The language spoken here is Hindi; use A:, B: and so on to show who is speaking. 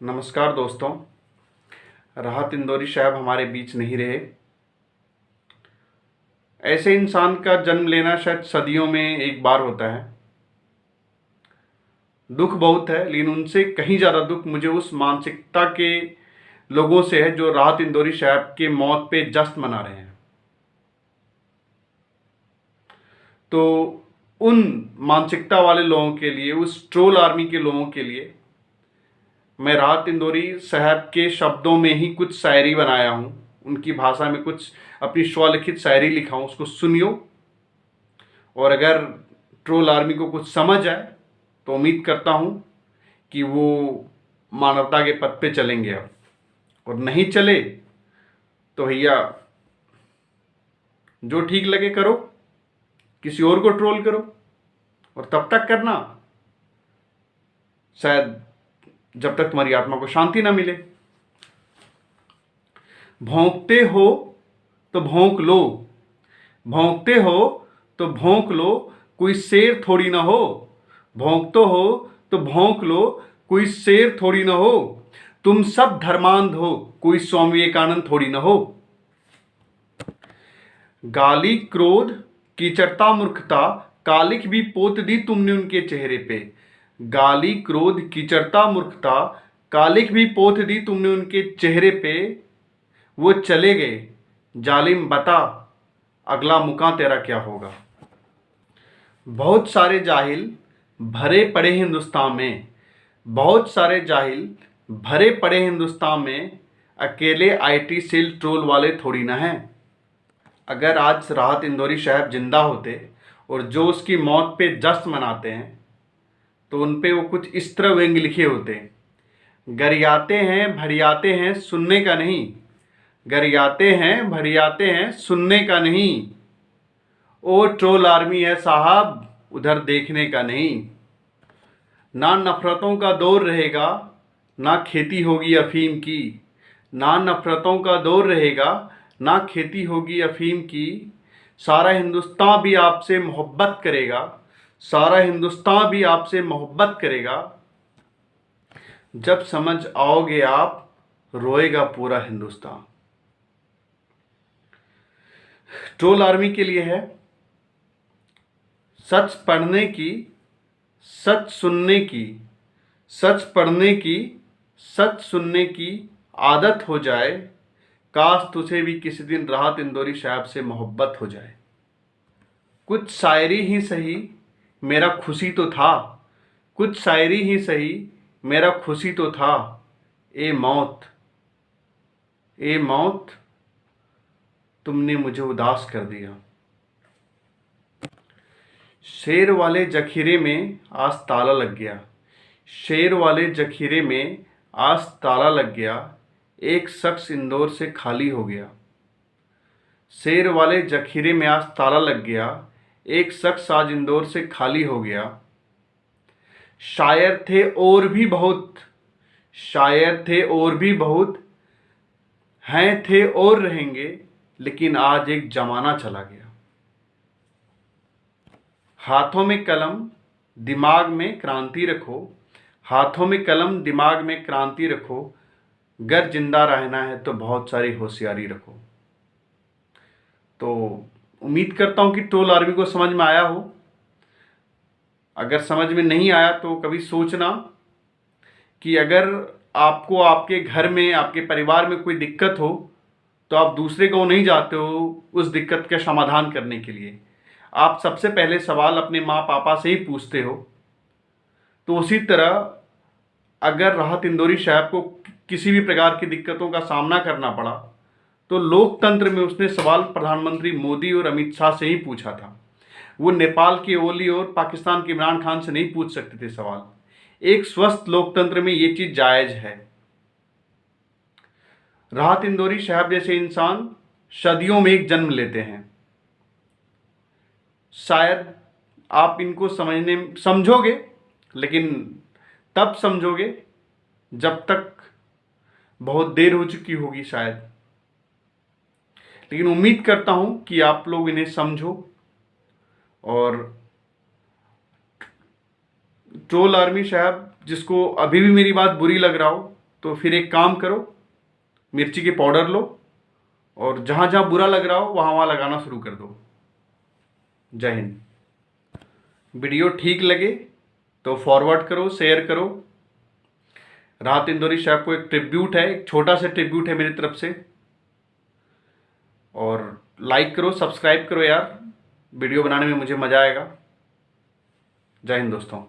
A: नमस्कार दोस्तों। राहत इंदौरी साहब हमारे बीच नहीं रहे। ऐसे इंसान का जन्म लेना शायद सदियों में एक बार होता है। दुख बहुत है, लेकिन उनसे कहीं ज़्यादा दुख मुझे उस मानसिकता के लोगों से है जो राहत इंदौरी साहब के मौत पे जश्न मना रहे हैं। तो उन मानसिकता वाले लोगों के लिए, उस ट्रोल आर्मी के लोगों के लिए मैं राहत इंदौरी साहब के शब्दों में ही कुछ शायरी बनाया हूँ। उनकी भाषा में कुछ अपनी स्वलिखित शायरी लिखा हूँ, उसको सुनियो। और अगर ट्रोल आर्मी को कुछ समझ आए तो उम्मीद करता हूँ कि वो मानवता के पथ पे चलेंगे अब, और नहीं चले तो भैया जो ठीक लगे करो, किसी और को ट्रोल करो, और तब तक करना शायद जब तक तुम्हारी आत्मा को शांति ना मिले। भौंकते हो तो भौंक लो, भौंकते हो तो भौंक लो, कोई शेर थोड़ी ना हो। भौंकते हो तो भौंक लो, कोई शेर थोड़ी ना हो। तुम सब धर्मांध हो, कोई स्वामी विवेकानंद थोड़ी ना हो। गाली क्रोध कीचड़ता मूर्खता, कालिख भी पोत दी तुमने उनके चेहरे पे। गाली क्रोध कीचड़ता मूर्खता, कालिख भी पोत दी तुमने उनके चेहरे पे। वो चले गए, जालिम बता अगला मुका तेरा क्या होगा। बहुत सारे जाहिल भरे पड़े हिंदुस्तान में, बहुत सारे जाहिल भरे पड़े हिंदुस्तान में, अकेले आईटी सेल ट्रोल वाले थोड़ी ना हैं। अगर आज राहत इंदौरी साहब जिंदा होते और जो उसकी मौत पे जश्न मनाते हैं तो उन पे वो कुछ इस तरह व्यंग लिखे होते, गरियाते हैं भरियाते हैं सुनने का नहीं, गरियाते हैं भरियाते हैं सुनने का नहीं। ओ ट्रोल आर्मी है साहब, उधर देखने का नहीं। ना नफरतों का दौर रहेगा, ना खेती होगी अफीम की। ना नफरतों का दौर रहेगा, ना खेती होगी अफीम की। सारा हिंदुस्तान भी आपसे मोहब्बत करेगा, सारा हिंदुस्तान भी आपसे मोहब्बत करेगा। जब समझ आओगे आप, रोएगा पूरा हिंदुस्तान। ट्रोल आर्मी के लिए है, सच पढ़ने की, सच सुनने की, सच पढ़ने की, सच सुनने की आदत हो जाए। काश तुझे भी किसी दिन राहत इंदौरी साहब से मोहब्बत हो जाए। कुछ शायरी ही सही मेरा खुशी तो था, कुछ शायरी ही सही मेरा खुशी तो था। ए मौत, ए मौत, तुमने मुझे उदास कर दिया। शेर वाले जखीरे में आज ताला लग गया, शेर वाले जखीरे में आज ताला लग गया। एक शख्स इंदौर से खाली हो गया। शेर वाले जखीरे में आज ताला लग गया, एक शख्स आज इंदौर से खाली हो गया। शायर थे और भी बहुत, शायर थे और भी बहुत, हैं थे और रहेंगे, लेकिन आज एक जमाना चला गया। हाथों में कलम दिमाग में क्रांति रखो, हाथों में कलम दिमाग में क्रांति रखो। गर जिंदा रहना है तो बहुत सारी होशियारी रखो। तो उम्मीद करता हूं कि ट्रोल आर्मी को समझ में आया हो। अगर समझ में नहीं आया तो कभी सोचना कि अगर आपको आपके घर में, आपके परिवार में कोई दिक्कत हो तो आप दूसरे को नहीं जाते हो उस दिक्कत का समाधान करने के लिए। आप सबसे पहले सवाल अपने माँ पापा से ही पूछते हो। तो उसी तरह अगर राहत इंदौरी साहब को किसी भी प्रकार की दिक्कतों का सामना करना पड़ा तो लोकतंत्र में उसने सवाल प्रधानमंत्री मोदी और अमित शाह से ही पूछा था। वो नेपाल के ओली और पाकिस्तान के इमरान खान से नहीं पूछ सकते थे सवाल। एक स्वस्थ लोकतंत्र में ये चीज जायज है। राहत इंदौरी साहब जैसे इंसान सदियों में एक जन्म लेते हैं। शायद आप इनको समझोगे, लेकिन तब समझोगे जब तक बहुत देर हो चुकी होगी शायद। लेकिन उम्मीद करता हूं कि आप लोग इन्हें समझो। और ट्रोल आर्मी साहब जिसको अभी भी मेरी बात बुरी लग रहा हो, तो फिर एक काम करो, मिर्ची के पाउडर लो और जहाँ जहाँ बुरा लग रहा हो वहाँ वहाँ लगाना शुरू कर दो। जय हिंद। वीडियो ठीक लगे तो फॉरवर्ड करो, शेयर करो। राहत इंदौरी साहब को एक ट्रिब्यूट है, एक छोटा सा ट्रिब्यूट है मेरी तरफ से। और लाइक करो, सब्सक्राइब करो यार, वीडियो बनाने में मुझे मज़ा आएगा। जय हिंद दोस्तों।